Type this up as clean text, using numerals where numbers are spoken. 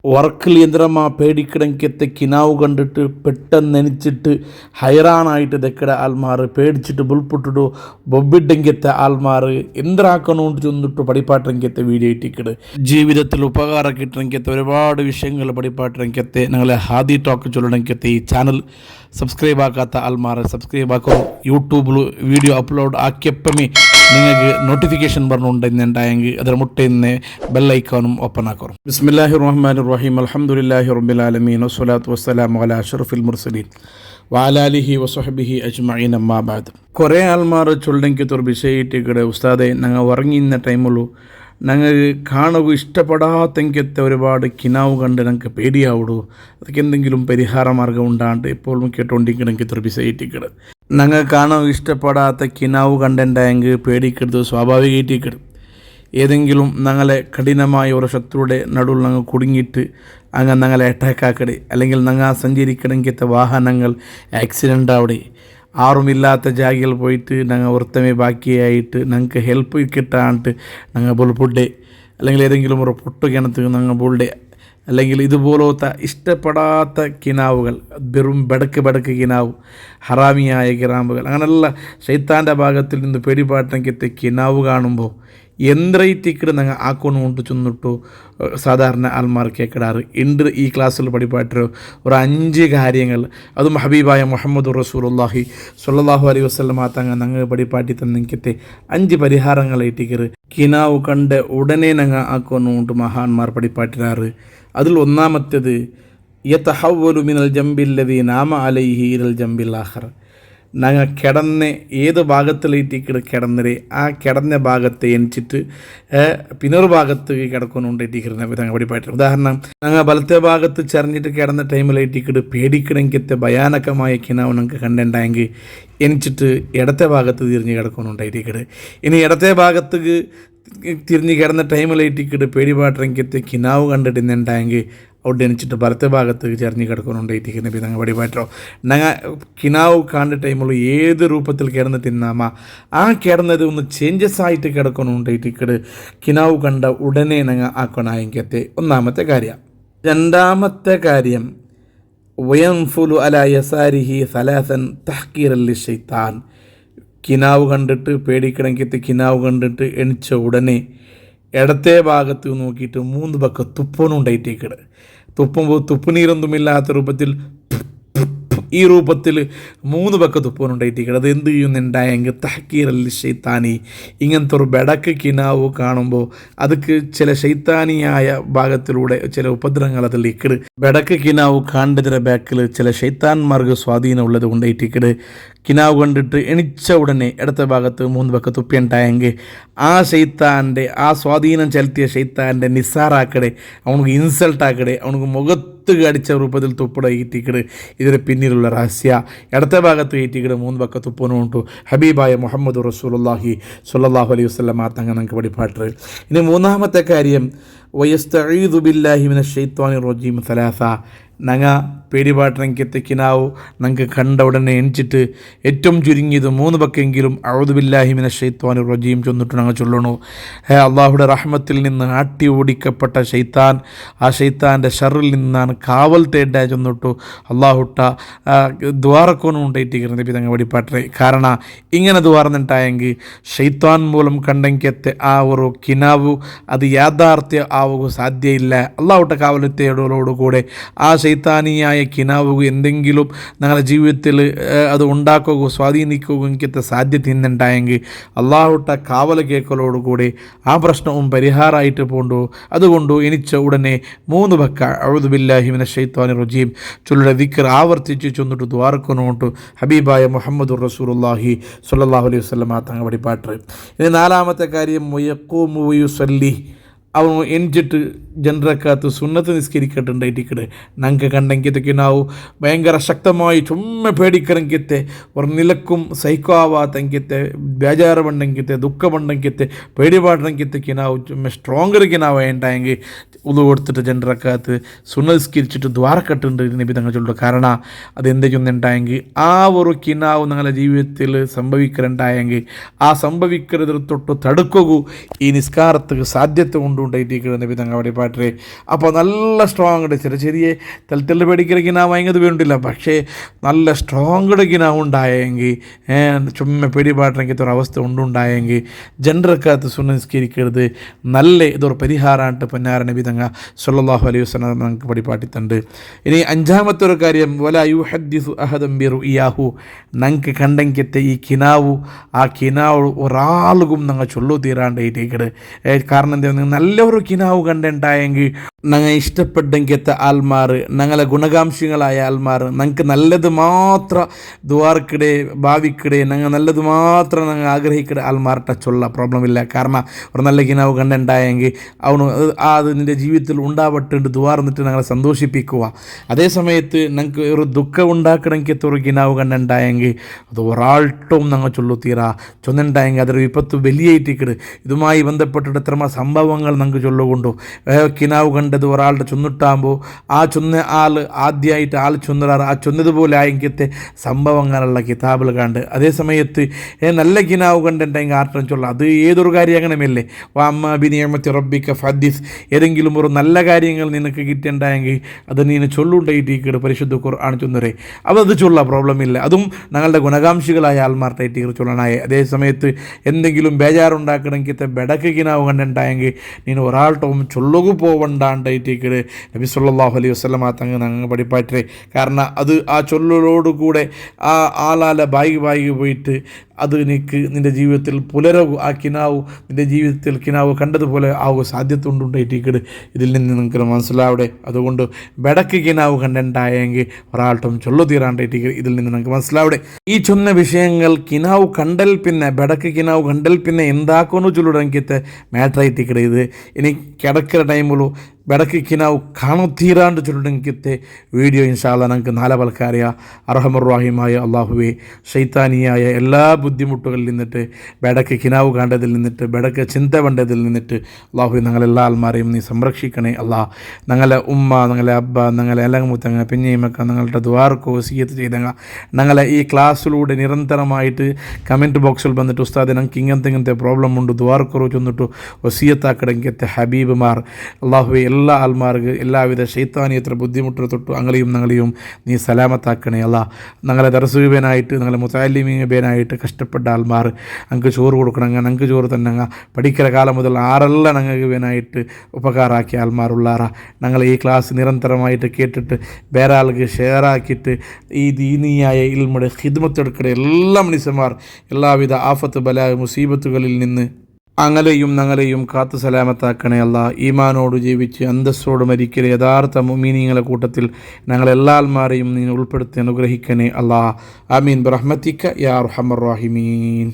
വർക്കിൽ യന്ത്രമാ പേടിക്കിടങ്കത്തെ കിനാവ് കണ്ടിട്ട് പെട്ടെന്ന് നനച്ചിട്ട് ഹൈറാണായിട്ട് ദക്കടെ ആൾമാർ പേടിച്ചിട്ട് ബുൾപുട്ടിടു ബൊബിഡെങ്കത്തെ ആൾമാർ എന്തിനാക്കണോണ്ട് ചെന്നിട്ട് പഠിപ്പാട്ടെങ്കത്തെ വീഡിയോ ഇട്ടിക്കട് ജീവിതത്തിൽ ഉപകാരം കിട്ടണമെങ്കത്തെ ഒരുപാട് വിഷയങ്ങൾ പഠിപ്പാട്ടെങ്കത്തെ ഞങ്ങളെ ഹാദി ടോക്ക് ചൊല്ലണമെങ്കത്തെ ഈ ചാനൽ സബ്സ്ക്രൈബ് ആക്കാത്ത ആൾമാർ സബ്സ്ക്രൈബ് ആക്കോ യൂട്യൂബിൽ വീഡിയോ അപ്ലോഡ് ആക്കിയപ്പമേ നിങ്ങൾക്ക് നോട്ടിഫിക്കേഷൻ പറഞ്ഞുകൊണ്ടുണ്ടായെങ്കിൽ അതിൽ മുട്ടയിന്ന് ബെല്ലൈക്കോണും ഓപ്പൺ ആക്കണം. ബിസ്മില്ലാഹി റഹ്മാൻ റഹീം അൽഹംദുലില്ലാഹി റബ്ബിൽ ആലമീൻ വസ്സലാത്തു വസ്സലാമു അലാ അഷ്റഫിൽ മുർസലീൻ വഅലാലിഹി വസ്വഹ്ബിഹി അജ്മഈൻ അമ്മാ ബഅദ്. കുറേ ആൾമാർ ചൊല്ലെങ്കിത്തൊരു വിഷയിട്ടിക്കടെ ഉസ്താദെ ഞങ്ങൾ ഉറങ്ങിയുന്ന ടൈമുള്ളൂ ഞങ്ങൾ കാണുക ഇഷ്ടപ്പെടാത്തെങ്കത്തെ ഒരുപാട് കിനാവ് കണ്ട് ഞങ്ങൾക്ക് പേടിയാവിടൂ അതൊക്കെ എന്തെങ്കിലും പരിഹാര മാർഗം ഉണ്ടാണ്ട് എപ്പോഴും കേട്ടോണ്ടിരിക്കണമെങ്കിൽ വിസയിട്ടിക്കട് ഞങ്ങൾ കാണുക ഇഷ്ടപ്പെടാത്ത കിനാവ് കണ്ടുണ്ടായെങ്കിൽ പേടിക്കരുത് സ്വാഭാവികമായിട്ടിക്കട് ഏതെങ്കിലും ഞങ്ങളെ കഠിനമായ ഒരു ശത്രുയുടെ നടുവിൽ ഞങ്ങൾ കുടുങ്ങിയിട്ട് അങ്ങ് ഞങ്ങളെ അറ്റാക്കാക്കടെ അല്ലെങ്കിൽ ഞങ്ങൾ സഞ്ചരിക്കണമെങ്കിലത്തെ വാഹനങ്ങൾ ആക്സിഡൻ്റ് ആവിടെ ആറുമില്ലാത്ത ജാഗയിൽ പോയിട്ട് ഞങ്ങൾ വൃത്തമേ ബാക്കിയായിട്ട് ഞങ്ങൾക്ക് ഹെൽപ്പ് കിട്ടാണ്ട് ഞങ്ങൾ ബുൾപുഡേ അല്ലെങ്കിൽ ഏതെങ്കിലും ഒരു പൊട്ട് കിണത്ത് ഞങ്ങൾ ബുൾഡേ അല്ലെങ്കിൽ ഇതുപോലത്തെ ഇഷ്ടപ്പെടാത്ത കിനാവുകൾ വെറും ബടക്ക് കിനാവ് ഹറാമിയായ കിനാവുകൾ അങ്ങനെയുള്ള ശൈത്താൻ്റെ ഭാഗത്തിൽ നിന്ന് പേടിപ്പാട്ടെങ്കിലത്തെ കിനാവ് കാണുമ്പോൾ എന്ത്രൈറ്റിക്കട് ഞങ്ങൾ ആക്കൊന്നുകൊണ്ട് ചെന്നിട്ടു സാധാരണ ആൾമാർ കേൾക്കിടാറ് ഉണ്ട്. ഈ ക്ലാസ്സിൽ പഠിപ്പാട്ടോ ഒരു 5 കാര്യങ്ങൾ അതും ഹബീബായ മുഹമ്മദ് റസൂലുള്ളാഹി സ്വല്ലല്ലാഹു അലൈഹി വസല്ലം തങ്ങൾ ഞങ്ങൾ പഠിപ്പാട്ടി തന്നെങ്കിത്തെ 5 പരിഹാരങ്ങളായിട്ടിക്കറ് കിനാവ് കണ്ട് ഉടനെ ഞങ്ങൾ ആക്കൊന്നുകൊണ്ട് മഹാന്മാർ പഠിപ്പാട്ടിരാറ്. അതിൽ ഒന്നാമത്തേത് യതഹവ്വലു മിനൽ ജംബില്ലദീ നാമ അലൈഹി ഇലൽ ജംബിൽ ആഖർ. ഞങ്ങൾ കിടന്ന് ഏത് ഭാഗത്തിലേറ്റിക്കിട് കിടന്നരെ ആ കിടന്ന ഭാഗത്തെ എണിച്ചിട്ട് പിന്നൊരു ഭാഗത്ത് കിടക്കുന്നുണ്ടായിട്ടിരിക്കുന്ന ഞങ്ങൾ പഠിപ്പായിട്ട്. ഉദാഹരണം ഞങ്ങൾ വലത്തെ ഭാഗത്ത് ചറിഞ്ഞിട്ട് കിടന്ന ടൈമിലേറ്റിക്കിട് പേടിക്കണമെങ്കിലത്തെ ഭയാനകമായ കിനാവ് ഞങ്ങൾക്ക് കണ്ടുണ്ടായെങ്കിൽ എണിച്ചിട്ട് ഇടത്തെ ഭാഗത്ത് തിരിഞ്ഞ് കിടക്കുന്നുണ്ടായിട്ടിക്കട്. ഇനി ഇടത്തെ ഭാഗത്തേക്ക് തിരിഞ്ഞ് കിടന്ന ടൈമിലേറ്റിക്കിട് പേടിപ്പാട്ടെങ്കിലത്തെ കിനാവ് കണ്ടിട്ട് ഇന്നുണ്ടായെങ്കിൽ അവിടെ എണിച്ചിട്ട് വലത്തെ ഭാഗത്ത് ചരിഞ്ഞ് കിടക്കുന്നുണ്ടായിട്ടിരിക്കുന്ന ഞങ്ങൾ വടിപാറ്റോ ഞങ്ങൾ കിനാവ് കാണുന്ന ടൈമുള്ള ഏത് രൂപത്തിൽ കിടന്ന് തിന്നാമ ആ കിടന്നത് ഒന്ന് ചേഞ്ചസ് ആയിട്ട് കിടക്കുന്നുണ്ടായിട്ടിക്കട് കിനാവ് കണ്ട ഉടനെ ഞങ്ങൾ ആക്കണമെങ്കിലത്തെ ഒന്നാമത്തെ കാര്യം. രണ്ടാമത്തെ കാര്യം വയൻഫുലു അലാ യസാരിഹി സലാസൻ തഹ്കീറൻ ലിശൈത്താൻ. കിനാവ് കണ്ടിട്ട് പേടിക്കണമെങ്കിലത്തെ കിനാവ് കണ്ടിട്ട് എണിച്ച ഉടനെ ഇടത്തെ ഭാഗത്ത് നോക്കിയിട്ട് 3 പക്ക തുപ്പനുണ്ടായിട്ടേക്കട്. തുപ്പുമ്പോൾ തുപ്പുനീരൊന്നുമില്ലാത്ത രൂപത്തിൽ ഈ രൂപത്തിൽ 3 പക്ക തുപ്പനുണ്ടായിട്ടേക്കട്. അത് എന്ത് ചെയ്യുന്നുണ്ടായെങ്കിൽ തഹ്കീറൽ ശൈത്താനി. ഇങ്ങനത്തെ ഒരു ബെടക്ക് കിനാവ് കാണുമ്പോൾ അതൊക്കെ ചില ശൈത്താനിയായ ഭാഗത്തിലൂടെ ചില ഉപദ്രവങ്ങൾ അതിലേക്കട്. ബെടക്ക് കിനാവ് കാണേണ്ടതിൻ്റെ ബാക്കിൽ ചില ശൈത്താന്മാർക്ക് സ്വാധീനം ഉള്ളത് കൊണ്ടായിട്ടേക്കട്. കിനാവ് കണ്ടിട്ട് എണിച്ച ഉടനെ ഇടത്തെ ഭാഗത്ത് 3 പക്ക തുപ്പിയുണ്ടായെങ്കിൽ ആ ശൈത്താൻ്റെ ആ സ്വാധീനം ചെലുത്തിയ ശൈത്താൻ്റെ നിസ്സാറാക്കടെ, അവനക്ക് ഇൻസൾട്ടാക്കടെ, അവനക്ക് മുഖത്ത് അടിച്ച രൂപത്തിൽ തുപ്പട ഈറ്റിക്കട്. ഇതിന് പിന്നിലുള്ള രഹസ്യ ഇടത്തെ ഭാഗത്ത് ഈറ്റിക്കട് 3 പക്ക തുപ്പനുണ്ടു ഹബീബായ മുഹമ്മദ് റസൂലുള്ളാഹി സ്വല്ലല്ലാഹു അലൈഹി വസല്ലം തങ്ങൾ നമുക്ക് പഠിപ്പാട്ട്. ഇനി മൂന്നാമത്തെ കാര്യം വയസ്തഈദു ബില്ലാഹി മിനശ് ശൈത്വാനിർ റജീം സലാസ. ഞങ്ങൾ പേടിപാട്ടെങ്കിലത്തെ കിനാവ് ഞങ്ങൾക്ക് കണ്ട ഉടനെ എണിച്ചിട്ട് ഏറ്റവും ചുരുങ്ങിയത് 3 പക്കെങ്കിലും അഊദു ബില്ലാഹി മിനശ് ശൈത്വാനിർ റജീം ചൊന്നിട്ട് ഞങ്ങൾ ചൊല്ലണു. അള്ളാഹുടെ റഹ്മത്തിൽ നിന്ന് ആട്ടി ഓടിക്കപ്പെട്ട ശൈത്താൻ, ആ ശൈത്താൻ്റെ ഷറിൽ നിന്നാണ് കാവൽ തേടാൻ ചൊന്നിട്ടു അള്ളാഹുട്ട ദ്വാരക്കൊന്നും ഉണ്ടായിട്ടിരിക്കുന്നത് ഞങ്ങൾ പഠിപ്പാട്ടെ. കാരണം ഇങ്ങനെ ദ്വാരന്നിട്ടായെങ്കിൽ ശൈത്താൻ മൂലം കണ്ടെങ്കിലത്തെ ആ ഒരു കിനാവ് അത് യാഥാർത്ഥ്യ ആവുക സാധ്യയില്ല. അള്ളാഹുട്ട കാവലത്തേടോടുകൂടെ ആ ശൈത്താനിയായ കിനാവുക എന്തെങ്കിലും ഞങ്ങളുടെ ജീവിതത്തിൽ അത് ഉണ്ടാക്കുക സ്വാധീനിക്കുക എനിക്കത്തെ സാധ്യത ഇന്നുണ്ടായെങ്കിൽ അള്ളാഹുട്ട കാവൽ കേൾക്കലോടുകൂടി ആ പ്രശ്നവും പരിഹാരമായിട്ട് പോണ്ടു. അതുകൊണ്ട് എണിച്ച ഉടനെ 3 പക്ക അഊദു ബില്ലാഹി മിനശ് ശൈത്വാനിർ റജീം ചൊല്ലുടെ ദിക്ർ ആവർത്തിച്ച് ചൊന്നിട്ട് ദ്വാരക്കൊന്നുകൊണ്ട് ഹബീബായ മുഹമ്മദ് റസൂലുള്ളാഹി സ്വല്ലല്ലാഹു അലൈഹി വസല്ലം തങ്ങൾ പഠിപ്പാട്ട്. ഇനി 4-മത്തെ കാര്യം വയഖൂമു വയുസല്ലി. അവൻ എണിച്ചിട്ട് ജനറക്കാത്ത് സുന്നത്ത് നിസ്കരിക്കട്ടുണ്ടായിട്ടിക്കട്. ഞങ്ങൾക്ക് കണ്ടെങ്കിലൊക്കെ നാവു ഭയങ്കര ശക്തമായി ചുമ്മാ പേടിക്കണമെങ്കിലത്തെ ഒരു നിലക്കും സഹിക്കാവാത്തെങ്കിലത്തെ ബേജാറ് പണ്ടെങ്കിലത്തെ ദുഃഖമുണ്ടെങ്കിലത്തെ പേടിപാടെങ്കിലത്തേക്ക് നാവു ചുമ്മാ സ്ട്രോങ്ങർക്ക് നാവ് വേണ്ടായെങ്കിൽ ഉളു കൊടുത്തിട്ട് ജനറക്കാത്ത് സുന്നത്ത് നിസ്കരിച്ചിട്ട് ദ്വാരക്കട്ടുണ്ട് നബി തങ്ങൾ ചൊല്ലുക. കാരണം അതെന്ത് ചൊന്നുണ്ടായെങ്കിൽ ആ ഒരു കിനാവ് നിങ്ങളുടെ ജീവിതത്തിൽ സംഭവിക്കലുണ്ടായെങ്കിൽ ആ സംഭവിക്കരുത് തൊട്ട് തടുക്കൂ ഈ നിസ്കാരത്തിന് സാധ്യത കൊണ്ട് കൊണ്ടുണ്ടായിട്ടിരിക്കുന്നത് നബി തങ്ങൾ പഠിപ്പാട്ടേ. അപ്പോൾ നല്ല സ്ട്രോങ് ഉണ്ട്. ചെറിയ തലത്തിൽ പേടിക്കിടക്കിനാ ഭയങ്കര വേണ്ടില്ല, പക്ഷേ നല്ല സ്ട്രോങ് ഇടക്കിനാ ഉണ്ടായെങ്കിൽ ചുമ്മാ പേടിപാട്ടിനൊക്കെ അവസ്ഥ ഉണ്ടായെങ്കിൽ ജനറക്കാത്ത സുനിസ്കരിക്കരുത്. നല്ല ഇതൊരു പരിഹാരമായിട്ട് പൊന്നാര നബി തങ്ങൾ സല്ലല്ലാഹു അലൈഹി വസല്ലം നമുക്ക് പഠിപ്പാട്ടിത്തുണ്ട്. ഇനി അഞ്ചാമത്തെ ഒരു കാര്യം, വലാ യുഹദ്ദിസു അഹദൻ ബിറുഇയാഹു, ഞങ്ങൾക്ക് കണ്ടെങ്കിത്തെ ഈ കിനാവു ആ കിനാവ് ഒരാളും ഞങ്ങൾ ചൊല്ലു തീരാണ്ടായിട്ടേക്കട്. കാരണം എന്താ, നല്ലൊരു കിനാവ് കണ്ടുണ്ടായെങ്കിൽ ഞങ്ങൾ ഇഷ്ടപ്പെട്ടെങ്കിത്തെ ആൾമാർ, ഞങ്ങളെ ഗുണകാംക്ഷികളായ ആൾമാർ, ഞങ്ങൾക്ക് നല്ലത് മാത്രം ദ്വാർക്കിടെ ഭാവിക്കിടെ ഞങ്ങൾ നല്ലത് മാത്രം ഞങ്ങൾ ആഗ്രഹിക്കിടെ ആൾമാർട്ട ചൊല്ല പ്രോബ്ലം ഇല്ല. കാരണം ഒരു നല്ല കിനാവ് കണ്ടുണ്ടായെങ്കിൽ അവന് അത് നിൻ്റെ ജീവിതത്തിൽ ഉണ്ടാവട്ടുണ്ട് ദ്വാർന്നിട്ട് ഞങ്ങളെ സന്തോഷിപ്പിക്കുക. അതേ സമയത്ത് ഞങ്ങൾക്ക് ഒരു ദുഃഖം ഉണ്ടാക്കണമെങ്കിൽ ഒരു കിനാവ് കണ്ടുണ്ടായെങ്കിൽ അത് ഒരാൾട്ടും ഞങ്ങൾ ചൊല്ലു തീരാ. ചൊന്നുണ്ടായെങ്കിൽ അതൊരു വിപത്ത് വലിയേറ്റിക്കിട്. ഇതുമായി ബന്ധപ്പെട്ടിട്ട് എത്രമാ സംഭവങ്ങൾ ഞങ്ങൾക്ക് ചൊല്ലുകൊണ്ടു. കിനാവ് കണ്ടത് ഒരാളുടെ ചൊന്നിട്ടാകുമ്പോൾ ആ ചൊന്ന ആൾ ആദ്യമായിട്ട് ആൾ ചൊന്നറാറ് ആ ചൊന്നതുപോലെ ആയെങ്കിലത്തെ സംഭവങ്ങളുള്ള കിതാബിൽ കണ്ട്. അതേ സമയത്ത് നല്ല കിനാവ് കണ്ടിട്ടുണ്ടെങ്കിൽ ആർട്ടം ചൊല്ലാം. അത് ഏതൊരു കാര്യം അങ്ങനെയല്ലേ. അമ്മ ബിനിയമത്തി റബ്ബിക്ക ഫദ്ദിസ്, ഏതെങ്കിലും ഒരു നല്ല കാര്യങ്ങൾ നിനക്ക് കിട്ടിയിട്ടുണ്ടായെങ്കിൽ അത് നീ ചൊല്ലുണ്ടായിട്ടീക്കട് പരിശുദ്ധ ഖുർആൻ ചൊന്നറേ. അപ്പോൾ അത് ചൊല്ല പ്രോബ്ലം ഇല്ല. അതും ഞങ്ങളുടെ ഗുണകാംക്ഷികളായ ആൾമാർട്ടായിട്ട് ചൊല്ലണായ. അതേ സമയത്ത് എന്തെങ്കിലും ബേജാറുണ്ടാക്കണമെങ്കിൽ ബെടക്ക് കിനാവ് കണ്ടിട്ടുണ്ടായെങ്കിൽ നീ ഒരാൾട്ടും ചൊല്ലുക പോവണ്ടാണ്ടായിട്ടേക്കട് നബി സല്ലല്ലാഹു അലൈഹി വസല്ലം തങ്ങൾ ഞങ്ങൾ പഠിപ്പാറ്റേ. കാരണം അത് ആ ചൊല്ലോടുകൂടെ ആ ആളാല ബായി പോയിട്ട് അത് നിൻ്റെ ജീവിതത്തിൽ പുലരവും ആ കിനാവ് നിൻ്റെ ജീവിതത്തിൽ കിനാവ് കണ്ടതുപോലെ ആവുക സാധ്യത ഉണ്ടായിട്ടേക്കട്. ഇതിൽ നിന്ന് നിങ്ങൾക്ക് മനസ്സിലാവിടെ. അതുകൊണ്ട് ബെടക്ക് കിനാവ് കണ്ടുണ്ടായെങ്കിൽ ഒരാൾട്ടും ചൊല്ലു തീരാണ്ടായിട്ടേക്കട്. ഇതിൽ നിന്ന് നിങ്ങൾക്ക് മനസ്സിലാവിടെ. ഈ ചൊന്ന വിഷയങ്ങൾ കിനാവ് കണ്ടൽ പിന്നെ ബെടക്ക് കിനാവ് കണ്ടൽ പിന്നെ എന്താക്കുമെന്ന് ചൊല്ലുടങ്ങിത്തെ മാറ്ററായിട്ടേക്കട്. ഇത് ഇനി കിടക്കുന്ന ടൈമുള്ളൂ ബെടക്ക് കിനാവ് കാണുത്തീരാണ്ട് ചൊല്ലുടങ്ങിത്തെ വീഡിയോ ഇൻഷാ അല്ലാഹ് ഞങ്ങൾക്ക് നാല് പൽക്കാരിയ അർഹമർ-റഹീമായ അള്ളാഹുവേ, ശൈത്താനിയായ എല്ലാ ബുദ്ധിമുട്ടുകളിൽ നിന്നിട്ട്, ബെടക്ക് കിനാവ് കണ്ടതിൽ നിന്നിട്ട്, ബെടക്ക് ചിന്ത വേണ്ടതിൽ നിന്നിട്ട് അള്ളാഹു ഞങ്ങളെല്ലാ ആൾമാരെയും നീ സംരക്ഷിക്കണേ. അള്ളാഹ് ഞങ്ങളെ ഉമ്മ, ഞങ്ങളെ അബ്ബ, ഞങ്ങളെ എലങ്ങമുത്തങ്ങ പിന്നെയുമൊക്കെ ഞങ്ങളുടെ ദ്വാർക്ക് വസിയത്ത് ചെയ്തങ്ങ ഞങ്ങളെ ഈ ക്ലാസ്സിലൂടെ നിരന്തരമായിട്ട് കമൻറ്റ് ബോക്സിൽ വന്നിട്ട് ഉസ്താദ് ഞങ്ങൾക്ക് ഇങ്ങനത്തെ പ്രോബ്ലം ഉണ്ട് ദ്വാർക്കുറു ചെന്നിട്ട് വസിയത്താക്കടങ്ങിയത്തെ ഹബീബുമാർ അള്ളാഹുവെ എല്ലാ ആൾമാർക്ക് എല്ലാവിധ ശൈത്താനിയത്ര ബുദ്ധിമുട്ട് തൊട്ട് ഞങ്ങളെയും നീ സലാമത്താക്കണേ. അല്ലാ ഞങ്ങളെ ദർസുബേനായിട്ട് ഞങ്ങളെ മുത്താലിമീബേനായിട്ട് കഷ്ടപ്പെട്ട ആൾമാർ ഞങ്ങൾക്ക് ചോറ് കൊടുക്കണം. ഞങ്ങൾക്ക് ചോറ് തന്നെ പഠിക്കുന്ന കാലം മുതൽ ആരെല്ലാം ഞങ്ങൾക്ക് വേനായിട്ട് ഉപകാരമാക്കിയ ആൾമാരുള്ളാറ ഞങ്ങൾ ഈ ക്ലാസ് നിരന്തരമായിട്ട് കേട്ടിട്ട് വേറെ ആൾക്ക് ഷെയറാക്കിയിട്ട് ഈ ദീനിയായ ഇൽമുടെ ഖിദ്മത്തെടുക്കുന്ന എല്ലാ മനുഷ്യന്മാർ എല്ലാവിധ ആഫത്ത് ബല മുസീബത്തുകളിൽ നിന്ന് ഞങ്ങളെയും കാത്തു സലാമത്താക്കണേ. അല്ലാ ഈമാനോട് ജീവിച്ച് അന്തസ്സോട് മരിക്കൽ യഥാർത്ഥ മുഅ്മിനീങ്ങളുടെ കൂട്ടത്തിൽ ഞങ്ങളെല്ലാ ആൾമാരെയും നീ ഉൾപ്പെടുത്തി അനുഗ്രഹിക്കണേ. അല്ലാ ആമീൻ ബിറഹ്മതിക യാ അർഹമർ റഹീമീൻ.